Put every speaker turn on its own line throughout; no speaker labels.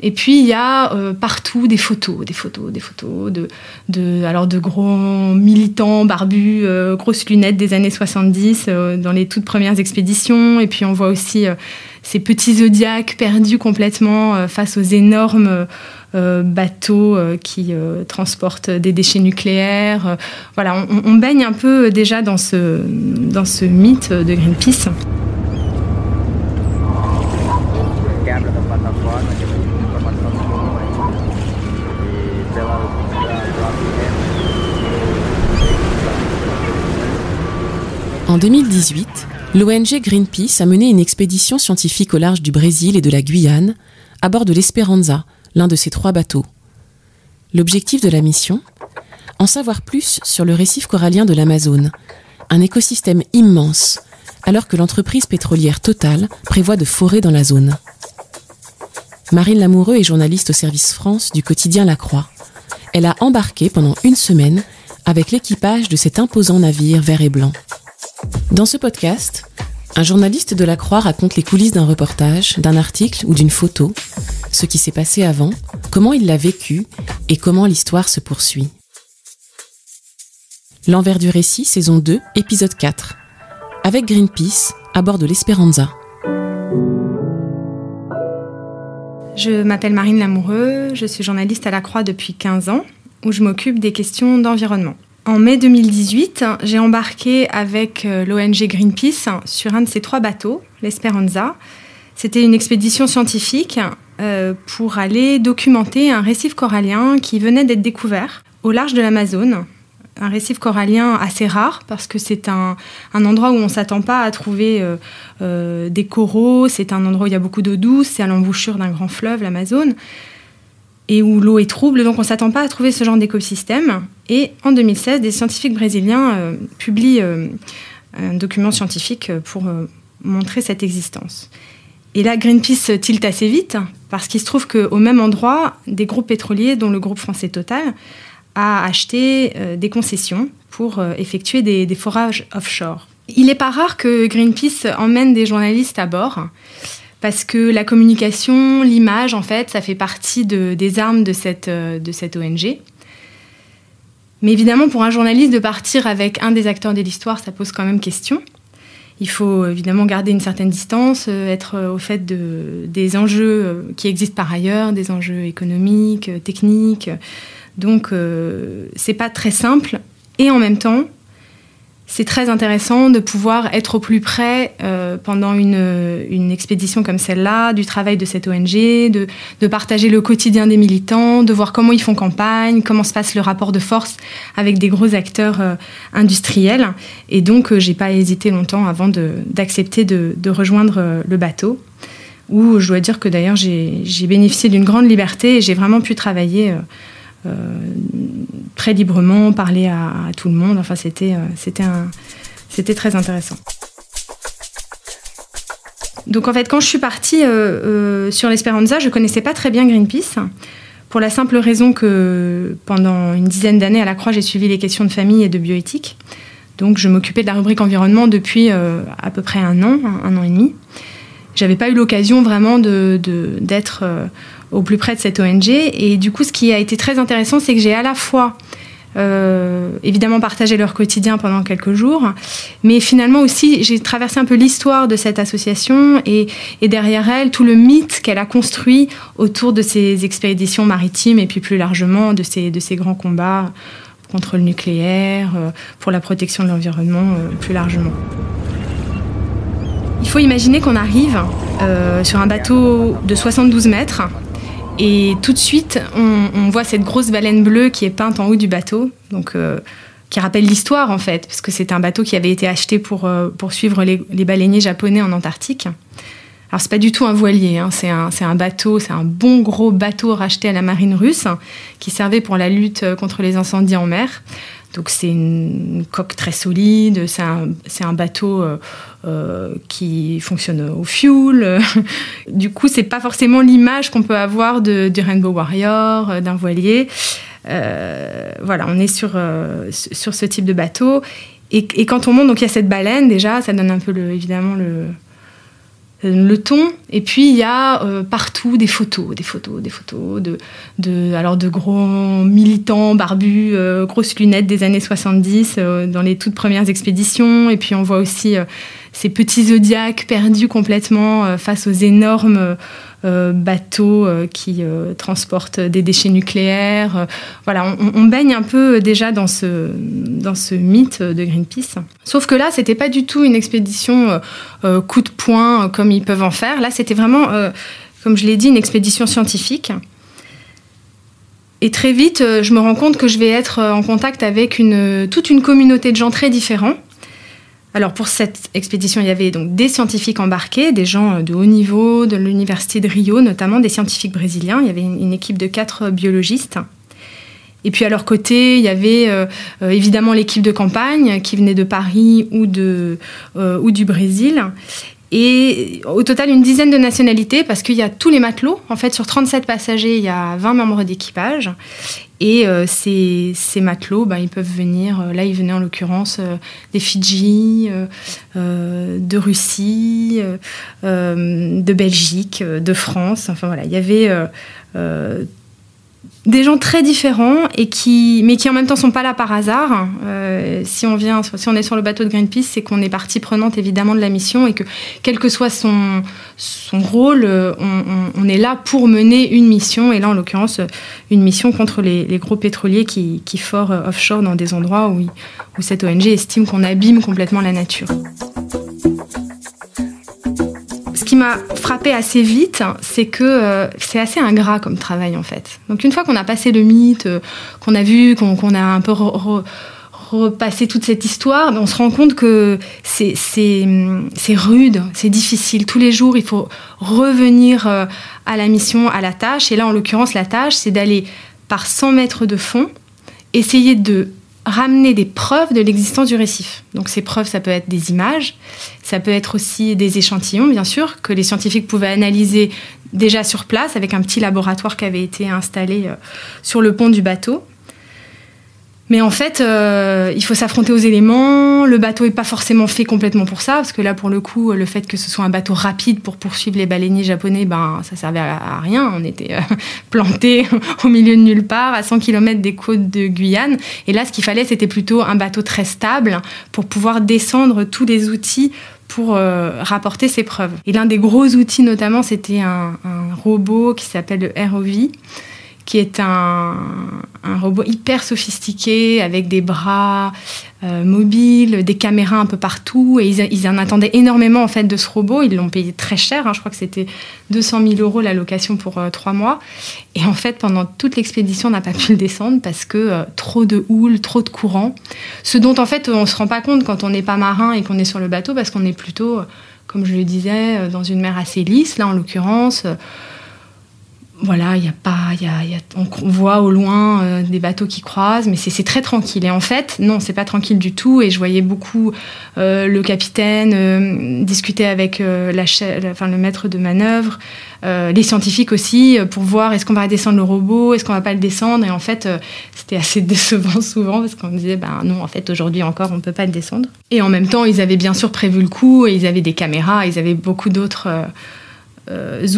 Et puis il y a partout des photos de gros militants barbus, grosses lunettes des années 70 dans les toutes premières expéditions. Et puis on voit aussi ces petits zodiacs perdus complètement face aux énormes bateaux qui transportent des déchets nucléaires. Voilà, on baigne un peu déjà dans ce mythe de Greenpeace.
En 2018, l'ONG Greenpeace a mené une expédition scientifique au large du Brésil et de la Guyane, à bord de l'Esperanza, l'un de ses 3 bateaux. L'objectif de la mission ? En savoir plus sur le récif corallien de l'Amazone, un écosystème immense, alors que l'entreprise pétrolière Total prévoit de forer dans la zone. Marine Lamoureux est journaliste au service France du quotidien La Croix. Elle a embarqué pendant 1 semaine avec l'équipage de cet imposant navire vert et blanc. Dans ce podcast, un journaliste de La Croix raconte les coulisses d'un reportage, d'un article ou d'une photo, ce qui s'est passé avant, comment il l'a vécu et comment l'histoire se poursuit. L'envers du récit, saison 2, épisode 4. Avec Greenpeace, à bord de l'Esperanza.
Je m'appelle Marine Lamoureux, je suis journaliste à La Croix depuis 15 ans, où je m'occupe des questions d'environnement. En mai 2018, j'ai embarqué avec l'ONG Greenpeace sur un de ces 3 bateaux, l'Esperanza. C'était une expédition scientifique pour aller documenter un récif corallien qui venait d'être découvert au large de l'Amazone. Un récif corallien assez rare parce que c'est un endroit où on ne s'attend pas à trouver des coraux. C'est un endroit où il y a beaucoup d'eau douce, c'est à l'embouchure d'un grand fleuve, l'Amazone, et où l'eau est trouble, donc on ne s'attend pas à trouver ce genre d'écosystème. Et en 2016, des scientifiques brésiliens publient un document scientifique pour montrer cette existence. Et là, Greenpeace tilte assez vite, parce qu'il se trouve qu'au même endroit, des groupes pétroliers, dont le groupe français Total, a acheté des concessions pour effectuer des forages offshore. Il n'est pas rare que Greenpeace emmène des journalistes à bord, parce que la communication, l'image, en fait, ça fait partie des armes de cette ONG. Mais évidemment, pour un journaliste, de partir avec un des acteurs de l'histoire, ça pose quand même question. Il faut évidemment garder une certaine distance, être au fait des enjeux qui existent par ailleurs, des enjeux économiques, techniques. Donc, c'est pas très simple. Et en même temps, c'est très intéressant de pouvoir être au plus près pendant une expédition comme celle-là, du travail de cette ONG, de partager le quotidien des militants, de voir comment ils font campagne, comment se passe le rapport de force avec des gros acteurs industriels. Et donc, j'ai pas hésité longtemps avant d'accepter de rejoindre le bateau, où je dois dire que d'ailleurs, j'ai bénéficié d'une grande liberté et j'ai vraiment pu travailler très librement, parler à tout le monde. Enfin, c'était très intéressant. Donc en fait, quand je suis partie sur l'Esperanza, je ne connaissais pas très bien Greenpeace, pour la simple raison que pendant une dizaine d'années à La Croix, j'ai suivi les questions de famille et de bioéthique. Donc je m'occupais de la rubrique environnement depuis à peu près un an et demi. J'avais pas eu l'occasion vraiment d'être au plus près de cette ONG. Et du coup, ce qui a été très intéressant, c'est que j'ai à la fois évidemment partagé leur quotidien pendant quelques jours, mais finalement aussi, j'ai traversé un peu l'histoire de cette association et derrière elle, tout le mythe qu'elle a construit autour de ces expéditions maritimes et puis plus largement de ces grands combats contre le nucléaire, pour la protection de l'environnement plus largement. Il faut imaginer qu'on arrive sur un bateau de 72 mètres et tout de suite, on voit cette grosse baleine bleue qui est peinte en haut du bateau, donc, qui rappelle l'histoire en fait, parce que c'est un bateau qui avait été acheté pour suivre les baleiniers japonais en Antarctique. Alors c'est pas du tout un voilier, hein, c'est un bateau, c'est un bon gros bateau racheté à la marine russe qui servait pour la lutte contre les incendies en mer. Donc c'est une coque très solide, c'est un bateau qui fonctionne au fioul. Du coup, c'est pas forcément l'image qu'on peut avoir du Rainbow Warrior, d'un voilier. Voilà, on est sur ce type de bateau. Et quand on monte, donc il y a cette baleine déjà, ça donne un peu évidemment le thon. Et puis il y a partout des photos de gros militants barbus, grosses lunettes des années 70 dans les toutes premières expéditions. Et puis on voit aussi ces petits zodiacs perdus complètement face aux énormes bateaux qui transportent des déchets nucléaires. Voilà, on baigne un peu déjà dans ce mythe de Greenpeace. Sauf que là, c'était pas du tout une expédition coup de poing comme ils peuvent en faire. Là, c'était vraiment, comme je l'ai dit, une expédition scientifique. Et très vite, je me rends compte que je vais être en contact avec toute une communauté de gens très différents. Alors pour cette expédition, il y avait donc des scientifiques embarqués, des gens de haut niveau, de l'université de Rio, notamment des scientifiques brésiliens. Il y avait une équipe de 4 biologistes. Et puis à leur côté, il y avait évidemment l'équipe de campagne qui venait de Paris ou du Brésil. Et au total, une dizaine de nationalités, parce qu'il y a tous les matelots. En fait, sur 37 passagers, il y a 20 membres d'équipage. Et ces matelots, ils peuvent venir... là, ils venaient en l'occurrence des Fidji, de Russie, de Belgique, de France. Enfin voilà, il y avait... des gens très différents mais qui en même temps sont pas là par hasard. Si on est sur le bateau de Greenpeace, c'est qu'on est partie prenante évidemment de la mission et que quel que soit son rôle, on est là pour mener une mission, et là en l'occurrence une mission contre les gros pétroliers qui forent offshore dans des endroits où cette ONG estime qu'on abîme complètement la nature. Ce qui m'a frappée assez vite, c'est que c'est assez ingrat comme travail en fait. Donc une fois qu'on a passé le mythe, qu'on a vu, qu'on a un peu repassé toute cette histoire, on se rend compte que c'est rude, c'est difficile. Tous les jours, il faut revenir à la mission, à la tâche. Et là, en l'occurrence, la tâche, c'est d'aller par 100 mètres de fond, essayer de ramener des preuves de l'existence du récif. Donc ces preuves, ça peut être des images, ça peut être aussi des échantillons, bien sûr, que les scientifiques pouvaient analyser déjà sur place avec un petit laboratoire qui avait été installé sur le pont du bateau. Mais en fait, il faut s'affronter aux éléments. Le bateau n'est pas forcément fait complètement pour ça, parce que là, pour le coup, le fait que ce soit un bateau rapide pour poursuivre les baleiniers japonais, ça servait à rien. On était plantés au milieu de nulle part, à 100 km des côtes de Guyane. Et là, ce qu'il fallait, c'était plutôt un bateau très stable pour pouvoir descendre tous les outils pour rapporter ces preuves. Et l'un des gros outils, notamment, c'était un robot qui s'appelle le ROV, qui est un robot hyper sophistiqué, avec des bras mobiles, des caméras un peu partout. Et ils en attendaient énormément en fait, de ce robot. Ils l'ont payé très cher. Je crois que c'était 200 000 € la location pour 3 mois. Et en fait, pendant toute l'expédition, on n'a pas pu le descendre parce que trop de houle, trop de courant. Ce dont, en fait, on ne se rend pas compte quand on n'est pas marin et qu'on est sur le bateau, parce qu'on est plutôt, comme je le disais, dans une mer assez lisse. Là, en l'occurrence... Voilà, on voit au loin des bateaux qui croisent, mais c'est très tranquille. Et en fait, non, c'est pas tranquille du tout. Et je voyais beaucoup le capitaine discuter avec le maître de manœuvre, les scientifiques aussi, pour voir est-ce qu'on va descendre le robot, est-ce qu'on va pas le descendre. Et en fait, c'était assez décevant souvent, parce qu'on me disait, non, en fait, aujourd'hui encore, on peut pas le descendre. Et en même temps, ils avaient bien sûr prévu le coup, et ils avaient des caméras, ils avaient beaucoup d'autres...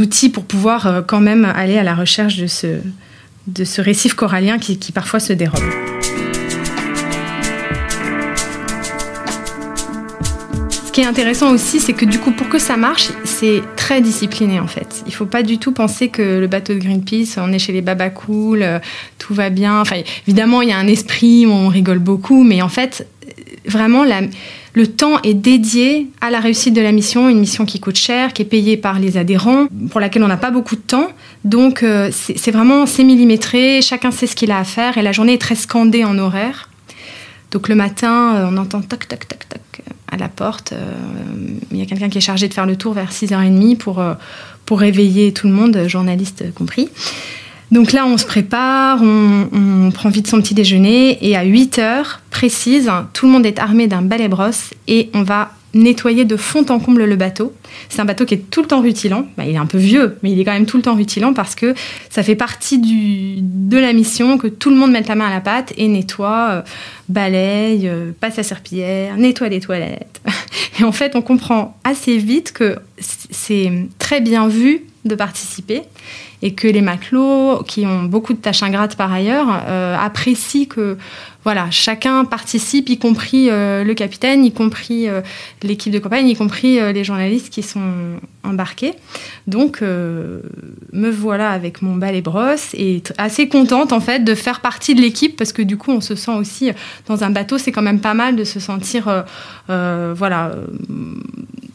outils pour pouvoir quand même aller à la recherche de ce récif corallien qui parfois se dérobe. Ce qui est intéressant aussi, c'est que du coup, pour que ça marche, c'est très discipliné en fait. Il ne faut pas du tout penser que le bateau de Greenpeace, on est chez les babacools, tout va bien. Enfin, évidemment, il y a un esprit où on rigole beaucoup, mais en fait, vraiment, le temps est dédié à la réussite de la mission, une mission qui coûte cher, qui est payée par les adhérents, pour laquelle on n'a pas beaucoup de temps. Donc, c'est millimétré, chacun sait ce qu'il a à faire, et la journée est très scandée en horaire. Donc, le matin, on entend toc, toc, toc, toc à la porte. Il y a quelqu'un qui est chargé de faire le tour vers 6h30 pour réveiller tout le monde, journalistes compris. Donc là, on se prépare, on prend vite son petit déjeuner, et à 8h précise, tout le monde est armé d'un balai brosse et on va nettoyer de fond en comble le bateau. C'est un bateau qui est tout le temps rutilant. Il est un peu vieux, mais il est quand même tout le temps rutilant parce que ça fait partie de la mission que tout le monde mette la main à la pâte et nettoie, balaye, passe la serpillière, nettoie les toilettes. Et en fait, on comprend assez vite que c'est très bien vu de participer et que les matelots, qui ont beaucoup de tâches ingrates par ailleurs, apprécient que chacun participe, y compris le capitaine, y compris l'équipe de campagne, y compris les journalistes qui sont embarqués. Donc, me voilà avec mon balai brosse et assez contente en fait de faire partie de l'équipe parce que du coup, on se sent aussi dans un bateau, c'est quand même pas mal de se sentir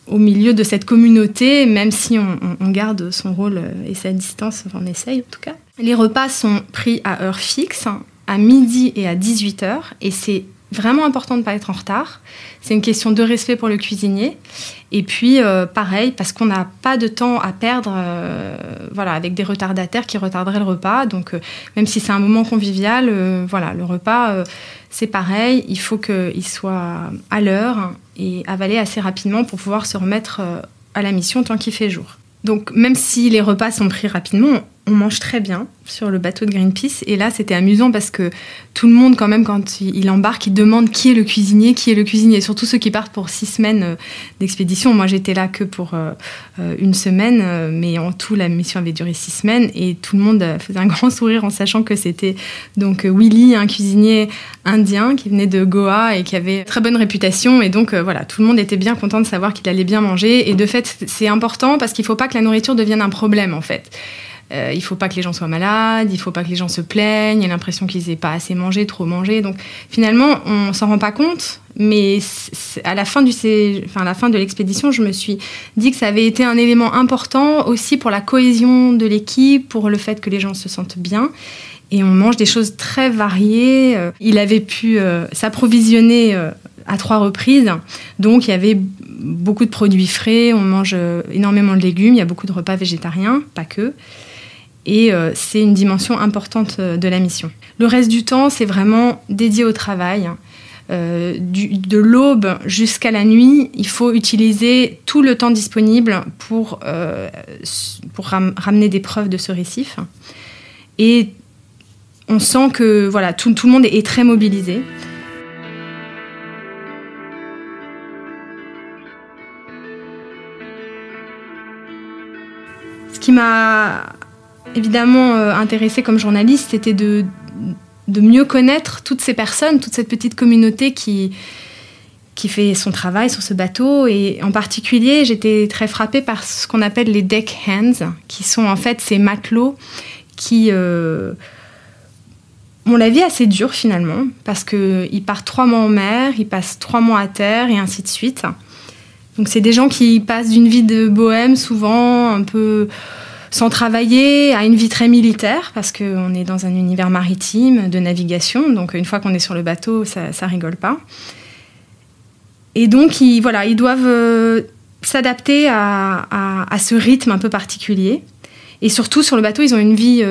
au milieu de cette communauté, même si on garde son rôle et sa distance, on essaye en tout cas. Les repas sont pris à heure fixe, à midi et à 18h, et c'est vraiment important de ne pas être en retard. C'est une question de respect pour le cuisinier. Et puis, pareil, parce qu'on n'a pas de temps à perdre avec des retardataires qui retarderaient le repas. Donc, même si c'est un moment convivial, le repas, c'est pareil. Il faut qu'il soit à l'heure et avalé assez rapidement pour pouvoir se remettre à la mission tant qu'il fait jour. Donc, même si les repas sont pris rapidement, on mange très bien sur le bateau de Greenpeace. Et là, c'était amusant parce que tout le monde, quand même, quand il embarque, il demande qui est le cuisinier, surtout ceux qui partent pour 6 semaines d'expédition. Moi, j'étais là que pour 1 semaine, mais en tout, la mission avait duré 6 semaines. Et tout le monde faisait un grand sourire en sachant que c'était donc Willy, un cuisinier indien qui venait de Goa et qui avait très bonne réputation. Et donc, tout le monde était bien content de savoir qu'il allait bien manger. Et de fait, c'est important parce qu'il ne faut pas que la nourriture devienne un problème, en fait. Il ne faut pas que les gens soient malades, il ne faut pas que les gens se plaignent, il y a l'impression qu'ils n'aient pas assez mangé, trop mangé. Donc finalement, on ne s'en rend pas compte, mais à la fin de l'expédition, je me suis dit que ça avait été un élément important aussi pour la cohésion de l'équipe, pour le fait que les gens se sentent bien. Et on mange des choses très variées. Il avait pu s'approvisionner à 3 reprises. Donc, il y avait beaucoup de produits frais. On mange énormément de légumes. Il y a beaucoup de repas végétariens, pas que. Et c'est une dimension importante de la mission. Le reste du temps, c'est vraiment dédié au travail. De l'aube jusqu'à la nuit, il faut utiliser tout le temps disponible pour ramener des preuves de ce récif. Et on sent que tout le monde est très mobilisé. Ce qui m'a évidemment intéressée comme journaliste, c'était de mieux connaître toutes ces personnes, toute cette petite communauté qui fait son travail sur ce bateau. Et en particulier, j'étais très frappée par ce qu'on appelle les deck hands, qui sont en fait ces matelots qui ont la vie assez dure finalement, parce qu'ils partent 3 mois en mer, ils passent 3 mois à terre et ainsi de suite. Donc c'est des gens qui passent d'une vie de bohème souvent un peu sans travailler à une vie très militaire, parce qu'on est dans un univers maritime de navigation, donc une fois qu'on est sur le bateau, ça rigole pas. Et donc ils doivent s'adapter à ce rythme un peu particulier. Et surtout, sur le bateau, ils ont une vie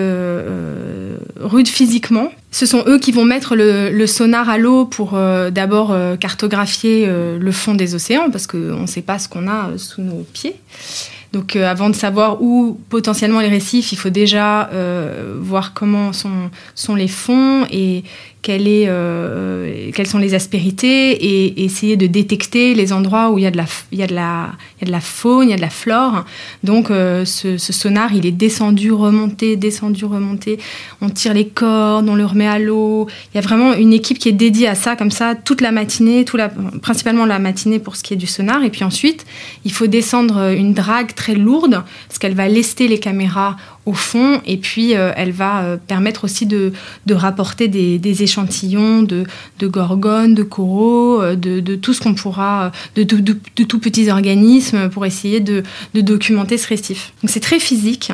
rude physiquement. Ce sont eux qui vont mettre le sonar à l'eau pour d'abord cartographier le fond des océans, parce qu'on ne sait pas ce qu'on a sous nos pieds. Donc, avant de savoir où potentiellement les récifs, il faut déjà voir comment sont les fonds et quelles sont les aspérités, et essayer de détecter les endroits où il y a de la faune, il y a de la flore. Donc, ce sonar, il est descendu, remonté. On tire les cordes, on le remet à l'eau. Il y a vraiment une équipe qui est dédiée à ça, comme ça, toute la matinée, principalement la matinée pour ce qui est du sonar. Et puis ensuite, il faut descendre une drague très lourde, parce qu'elle va lester les caméras au fond, et puis elle va permettre aussi de rapporter des échantillons de gorgones, de coraux, de tout ce qu'on pourra, de tout petits organismes, pour essayer de documenter ce récif. Donc c'est très physique.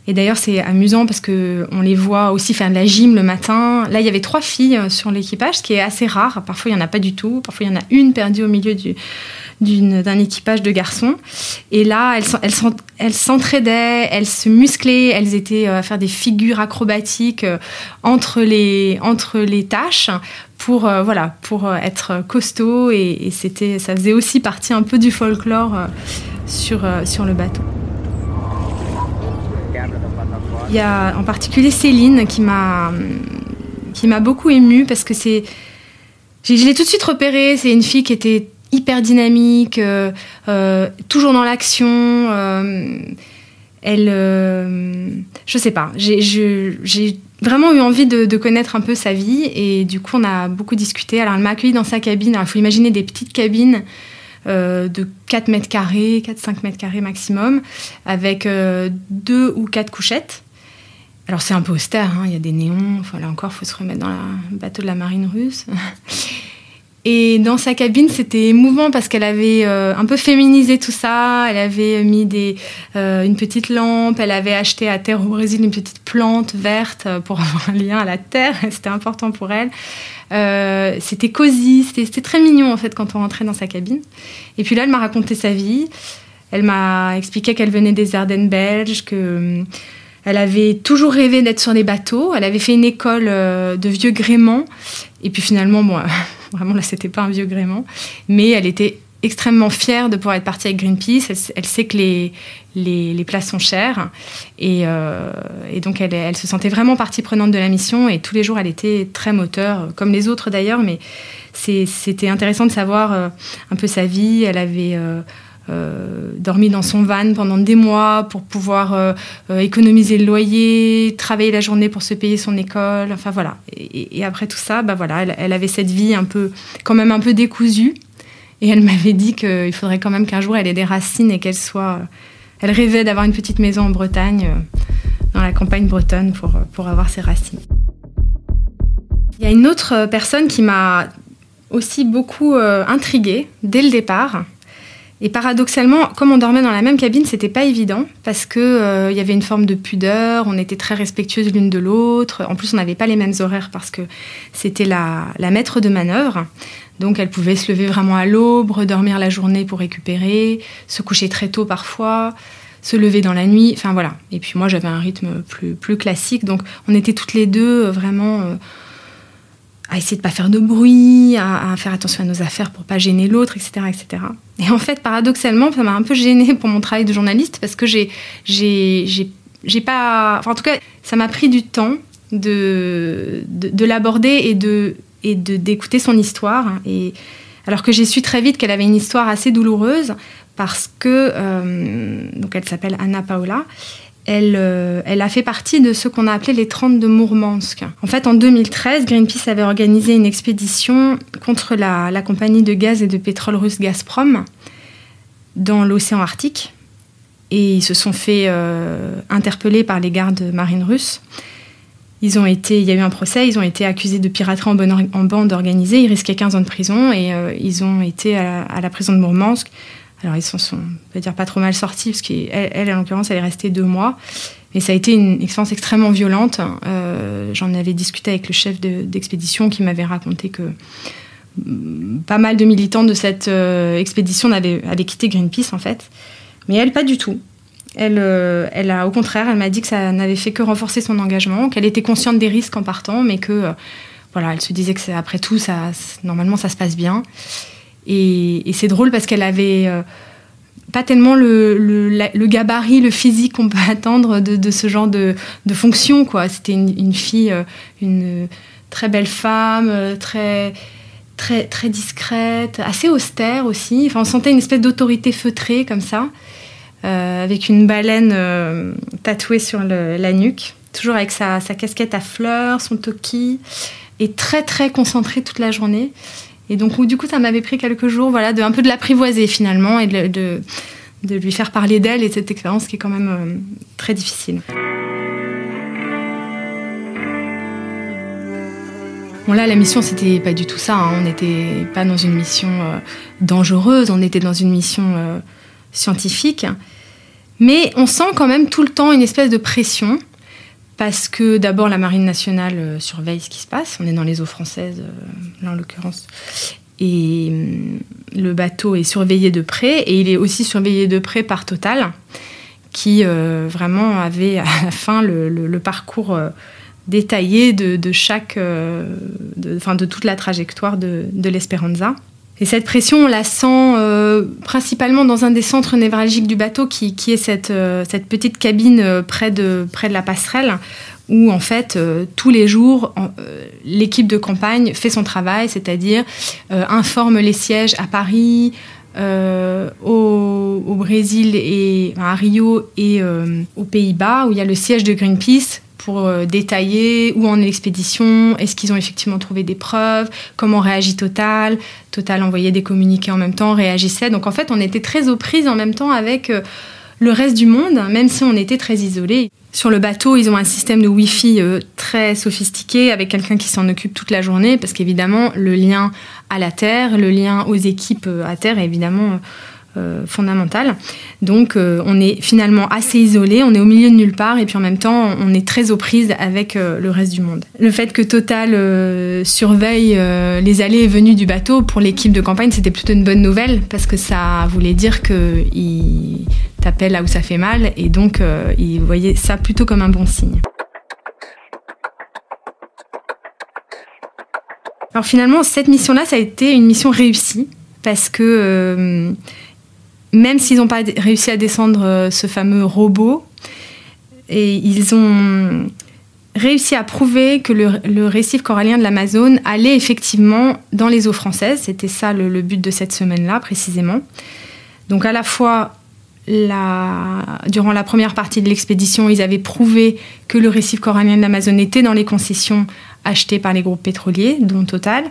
Et d'ailleurs, c'est amusant parce qu'on les voit aussi faire de la gym le matin. Là, il y avait 3 filles sur l'équipage, ce qui est assez rare. Parfois, il n'y en a pas du tout. Parfois, il y en a une perdue au milieu d'un équipage de garçons. Et là, elles s'entraidaient, elles se musclaient, elles étaient à faire des figures acrobatiques entre les tâches pour être costaud et ça faisait aussi partie un peu du folklore sur le bateau. Il y a en particulier Céline qui m'a beaucoup émue parce que je l'ai tout de suite repérée. C'est une fille qui était hyper dynamique, toujours dans l'action. Je sais pas, j'ai vraiment eu envie de connaître un peu sa vie et du coup on a beaucoup discuté. Alors elle m'a accueillie dans sa cabine. Alors il faut imaginer des petites cabines de 4 mètres carrés, 4-5 mètres carrés maximum, avec 2 ou 4 couchettes. Alors c'est un peu austère, hein, il y a des néons, enfin, là encore il faut se remettre dans le bateau de la marine russe. Et dans sa cabine, c'était émouvant parce qu'elle avait un peu féminisé tout ça. Elle avait mis une petite lampe. Elle avait acheté à terre au Brésil une petite plante verte pour avoir un lien à la terre. C'était important pour elle. C'était cosy, c'était très mignon en fait quand on rentrait dans sa cabine. Et puis là, elle m'a raconté sa vie. Elle m'a expliqué qu'elle venait des Ardennes belges, que elle avait toujours rêvé d'être sur des bateaux. Elle avait fait une école de vieux gréement. Et puis finalement, bon, vraiment là, c'était pas un vieux gréement. Mais elle était extrêmement fière de pouvoir être partie avec Greenpeace. Elle sait que les places sont chères. Et donc, elle se sentait vraiment partie prenante de la mission. Et tous les jours, elle était très moteur, comme les autres d'ailleurs. Mais c'était intéressant de savoir un peu sa vie. Elle avait dormi dans son van pendant des mois pour pouvoir économiser le loyer, travailler la journée pour se payer son école, enfin voilà. Et après tout ça, voilà, elle avait cette vie quand même un peu décousue. Et elle m'avait dit qu'il faudrait quand même qu'un jour elle ait des racines et elle rêvait d'avoir une petite maison en Bretagne, dans la campagne bretonne, pour avoir ses racines. Il y a une autre personne qui m'a aussi beaucoup intriguée dès le départ. Et paradoxalement, comme on dormait dans la même cabine, c'était pas évident parce que y avait une forme de pudeur, on était très respectueuses l'une de l'autre. En plus, on n'avait pas les mêmes horaires parce que c'était la maître de manœuvre. Donc, elle pouvait se lever vraiment à l'aube, redormir la journée pour récupérer, se coucher très tôt parfois, se lever dans la nuit. Enfin, voilà. Et puis moi, j'avais un rythme plus classique. Donc, on était toutes les deux vraiment à essayer de ne pas faire de bruit, à faire attention à nos affaires pour ne pas gêner l'autre, etc., etc. Et en fait, paradoxalement, ça m'a un peu gênée pour mon travail de journaliste parce que j'ai pas... Enfin, en tout cas, ça m'a pris du temps de l'aborder et d'écouter son histoire. Et alors que j'ai su très vite qu'elle avait une histoire assez douloureuse parce que... donc, elle s'appelle Anna Paula. Elle a fait partie de ce qu'on a appelé les 30 de Mourmansk. En fait, en 2013, Greenpeace avait organisé une expédition contre la compagnie de gaz et de pétrole russe Gazprom dans l'océan Arctique. Et ils se sont fait interpeller par les gardes marines russes. Il y a eu un procès, ils ont été accusés de piraterie en bande organisée. Ils risquaient 15 ans de prison et ils ont été à la prison de Mourmansk. Alors, ils s'en sont, on peut dire, pas trop mal sortis, parce qu'elle, en l'occurrence, elle est restée 2 mois. Mais ça a été une expérience extrêmement violente. J'en avais discuté avec le chef d'expédition qui m'avait raconté que pas mal de militants de cette expédition avaient quitté Greenpeace, en fait. Mais elle, pas du tout. Au contraire, elle m'a dit que ça n'avait fait que renforcer son engagement, qu'elle était consciente des risques en partant, mais que, voilà, elle se disait que après tout, normalement, ça se passe bien. Et c'est drôle parce qu'elle avait pas tellement le gabarit, le physique qu'on peut attendre de ce genre de fonction, quoi. C'était une fille, une très belle femme, très, très, très discrète, assez austère aussi. Enfin, on sentait une espèce d'autorité feutrée comme ça, avec une baleine tatouée sur la nuque, toujours avec sa casquette à fleurs, son toki, et très, très concentrée toute la journée. Et donc, du coup, ça m'avait pris quelques jours, voilà, un peu de l'apprivoiser finalement et de lui faire parler d'elle et de cette expérience qui est quand même très difficile. Bon, là, la mission, c'était pas du tout ça, hein. On n'était pas dans une mission dangereuse, on était dans une mission scientifique. Mais on sent quand même tout le temps une espèce de pression. Parce que d'abord, la Marine nationale surveille ce qui se passe. On est dans les eaux françaises, là en l'occurrence. Et le bateau est surveillé de près. Et il est aussi surveillé de près par Total, qui vraiment avait à la fin le parcours détaillée de toute la trajectoire de l'Esperanza. Et cette pression, on la sent principalement dans un des centres névralgiques du bateau, qui est cette petite cabine près de la passerelle, où en fait, tous les jours, l'équipe de campagne fait son travail, c'est-à-dire informe les sièges à Paris, au Brésil, et à Rio et aux Pays-Bas, où il y a le siège de Greenpeace, pour détailler où en est l'expédition, est-ce qu'ils ont effectivement trouvé des preuves, comment réagit Total. Total envoyait des communiqués en même temps, réagissait. Donc en fait, on était très aux prises en même temps avec le reste du monde, même si on était très isolés. Sur le bateau, ils ont un système de Wi-Fi très sophistiqué, avec quelqu'un qui s'en occupe toute la journée, parce qu'évidemment, le lien à la Terre, le lien aux équipes à Terre est évidemment fondamental. Donc on est finalement assez isolé, on est au milieu de nulle part, et puis en même temps on est très aux prises avec le reste du monde. Le fait que Total surveille les allées et venues du bateau, pour l'équipe de campagne, c'était plutôt une bonne nouvelle, parce que ça voulait dire qu'il tapait là où ça fait mal, et donc ils voyaient ça plutôt comme un bon signe. Alors finalement, cette mission-là, ça a été une mission réussie, parce que même s'ils n'ont pas réussi à descendre ce fameux robot, et ils ont réussi à prouver que le récif corallien de l'Amazone allait effectivement dans les eaux françaises. C'était ça le but de cette semaine-là, précisément. Donc à la fois, durant la première partie de l'expédition, ils avaient prouvé que le récif corallien de l'Amazone était dans les concessions achetées par les groupes pétroliers, dont Total.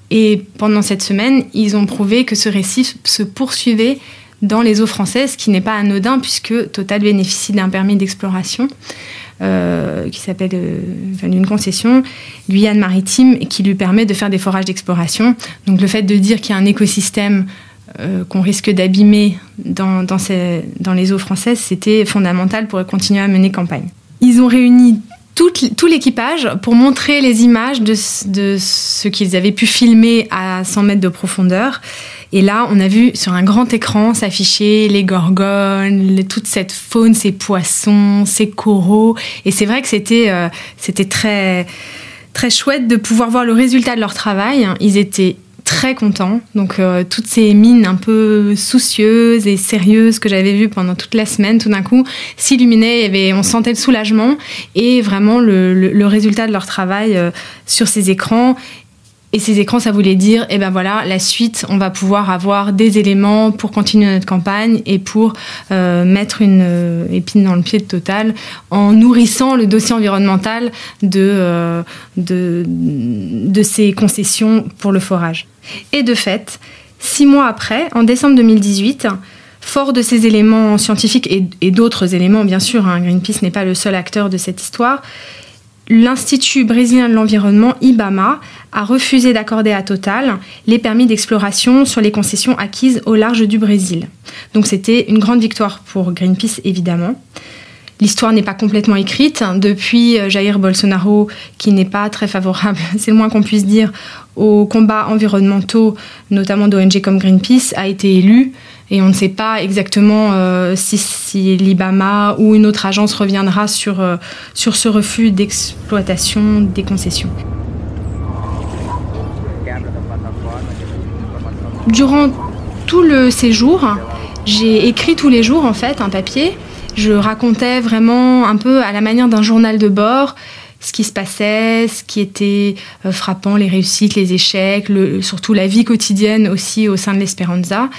Et pendant cette semaine, ils ont prouvé que ce récif se poursuivait dans les eaux françaises, ce qui n'est pas anodin, puisque Total bénéficie d'un permis d'exploration qui s'appelle d'une concession Guyane Maritime, qui lui permet de faire des forages d'exploration. Donc le fait de dire qu'il y a un écosystème qu'on risque d'abîmer dans les eaux françaises, c'était fondamental pour continuer à mener campagne. Ils ont réuni tout l'équipage pour montrer les images de ce qu'ils avaient pu filmer à 100 mètres de profondeur. Et là, on a vu sur un grand écran s'afficher les gorgones, toute cette faune, ces poissons, ces coraux. Et c'est vrai que c'était très, très chouette de pouvoir voir le résultat de leur travail. Ils étaient très contents. Donc, toutes ces mines un peu soucieuses et sérieuses que j'avais vues pendant toute la semaine, tout d'un coup, s'illuminaient. On sentait le soulagement et vraiment le résultat de leur travail sur ces écrans. Et ces écrans, ça voulait dire, voilà, la suite, on va pouvoir avoir des éléments pour continuer notre campagne et pour mettre une épine dans le pied de Total, en nourrissant le dossier environnemental de ces concessions pour le forage. Et de fait, 6 mois après, en décembre 2018, fort de ces éléments scientifiques et d'autres éléments, bien sûr, Greenpeace n'est pas le seul acteur de cette histoire, l'Institut brésilien de l'environnement, IBAMA, a refusé d'accorder à Total les permis d'exploration sur les concessions acquises au large du Brésil. Donc c'était une grande victoire pour Greenpeace, évidemment. L'histoire n'est pas complètement écrite. Depuis Jair Bolsonaro, qui n'est pas très favorable, c'est le moins qu'on puisse dire, aux combats environnementaux, notamment d'ONG comme Greenpeace, a été élu. Et on ne sait pas exactement si l'IBAMA ou une autre agence reviendra sur ce refus d'exploitation des concessions. Durant tout le séjour, j'ai écrit tous les jours en fait un papier. Je racontais vraiment un peu à la manière d'un journal de bord ce qui se passait, ce qui était frappant, les réussites, les échecs, surtout la vie quotidienne aussi au sein de l'Esperanza.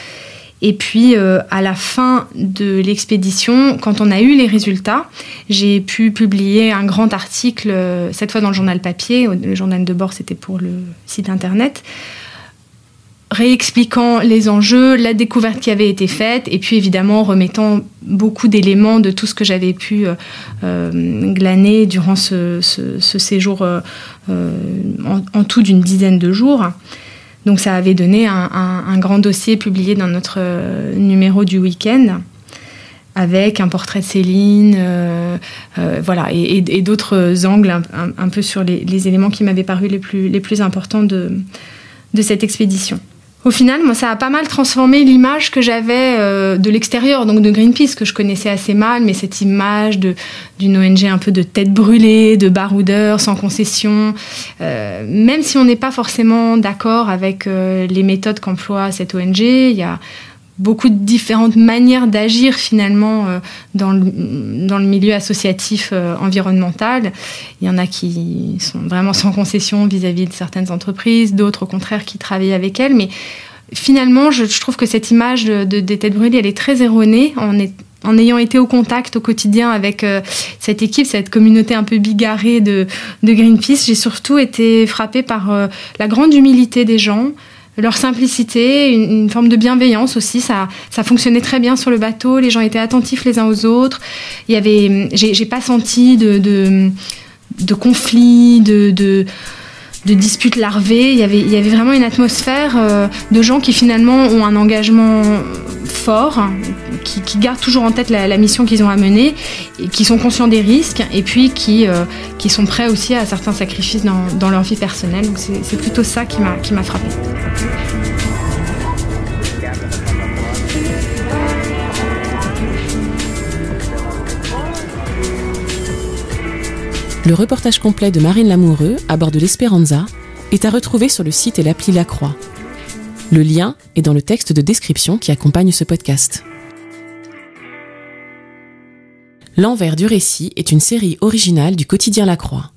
Et puis, à la fin de l'expédition, quand on a eu les résultats, j'ai pu publier un grand article, cette fois dans le journal papier. Le journal de bord, c'était pour le site internet, réexpliquant les enjeux, la découverte qui avait été faite, et puis évidemment remettant beaucoup d'éléments de tout ce que j'avais pu glaner durant ce séjour en tout d'une dizaine de jours. Donc ça avait donné un grand dossier publié dans notre numéro du week-end, avec un portrait de Céline, voilà, et d'autres angles un peu sur les éléments qui m'avaient paru les plus importants de cette expédition. Au final, moi, ça a pas mal transformé l'image que j'avais de l'extérieur, donc de Greenpeace, que je connaissais assez mal, mais cette image d'une ONG un peu de tête brûlée, de baroudeur, sans concession. Même si on n'est pas forcément d'accord avec les méthodes qu'emploie cette ONG, il y a beaucoup de différentes manières d'agir finalement dans le milieu associatif environnemental. Il y en a qui sont vraiment sans concession vis-à-vis de certaines entreprises, d'autres au contraire qui travaillent avec elles. Mais finalement, je trouve que cette image des têtes brûlées, elle est très erronée. En ayant été au contact au quotidien avec cette équipe, cette communauté un peu bigarrée de Greenpeace, j'ai surtout été frappée par la grande humilité des gens, leur simplicité, une forme de bienveillance aussi. Ça fonctionnait très bien sur le bateau, les gens étaient attentifs les uns aux autres. J'ai pas senti de conflits, de disputes larvées. Il y avait vraiment une atmosphère de gens qui finalement ont un engagement fort, qui gardent toujours en tête la mission qu'ils ont à mener, et qui sont conscients des risques et puis qui sont prêts aussi à certains sacrifices dans leur vie personnelle. Donc c'est plutôt ça qui m'a frappée.
Le reportage complet de Marine Lamoureux à bord de l'Espéranza est à retrouver sur le site et l'appli La Croix. Le lien est dans le texte de description qui accompagne ce podcast. L'envers du récit est une série originale du quotidien La Croix.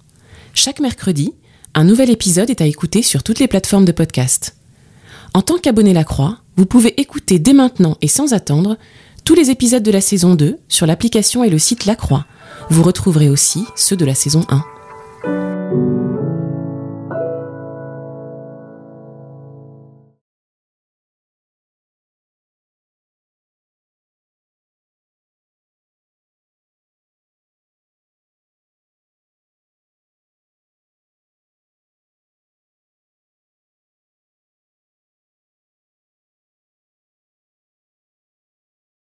Chaque mercredi, un nouvel épisode est à écouter sur toutes les plateformes de podcast. En tant qu'abonné La Croix, vous pouvez écouter dès maintenant et sans attendre tous les épisodes de la saison 2 sur l'application et le site La Croix. Vous retrouverez aussi ceux de la saison 1.